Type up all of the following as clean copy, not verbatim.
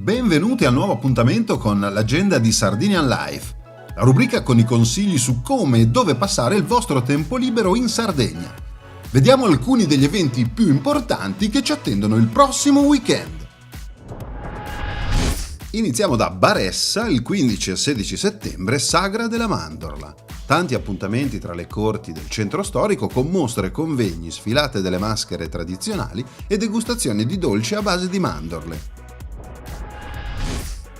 Benvenuti al nuovo appuntamento con l'agenda di Sardinian Life, la rubrica con i consigli su come e dove passare il vostro tempo libero in Sardegna. Vediamo alcuni degli eventi più importanti che ci attendono il prossimo weekend. Iniziamo da Baressa, il 15 e 16 settembre, Sagra della Mandorla. Tanti appuntamenti tra le corti del centro storico con mostre, convegni, sfilate delle maschere tradizionali e degustazioni di dolci a base di mandorle.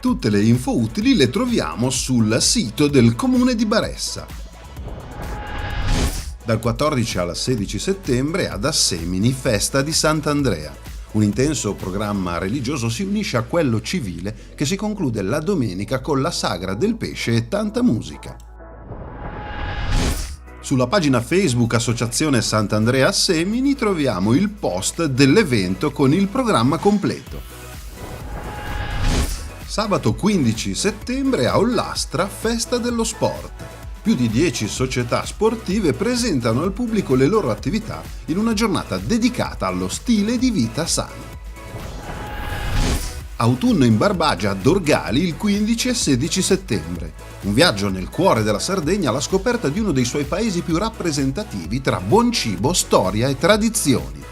Tutte le info utili le troviamo sul sito del comune di Baressa. Dal 14 al 16 settembre ad Assemini, festa di Sant'Andrea. Un intenso programma religioso si unisce a quello civile che si conclude la domenica con la sagra del pesce e tanta musica. Sulla pagina Facebook Associazione Sant'Andrea Assemini troviamo il post dell'evento con il programma completo. Sabato 15 settembre a Ollastra, festa dello sport. Più di 10 società sportive presentano al pubblico le loro attività in una giornata dedicata allo stile di vita sano. Autunno in Barbagia a Dorgali il 15 e 16 settembre. Un viaggio nel cuore della Sardegna alla scoperta di uno dei suoi paesi più rappresentativi tra buon cibo, storia e tradizioni.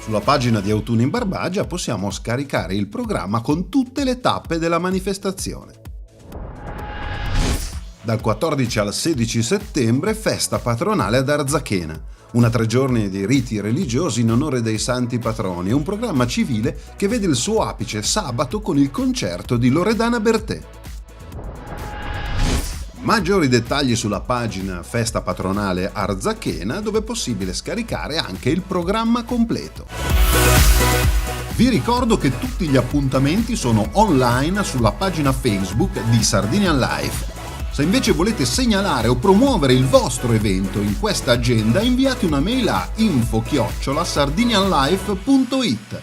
Sulla pagina di Autunno in Barbagia possiamo scaricare il programma con tutte le tappe della manifestazione. Dal 14 al 16 settembre, festa patronale ad Arzachena. Una 3 giorni di riti religiosi in onore dei santi patroni e un programma civile che vede il suo apice sabato con il concerto di Loredana Bertè. Maggiori dettagli sulla pagina Festa Patronale Arzachena, dove è possibile scaricare anche il programma completo. Vi ricordo che tutti gli appuntamenti sono online sulla pagina Facebook di Sardinian Life. Se invece volete segnalare o promuovere il vostro evento in questa agenda, inviate una mail a info@sardinianlife.it.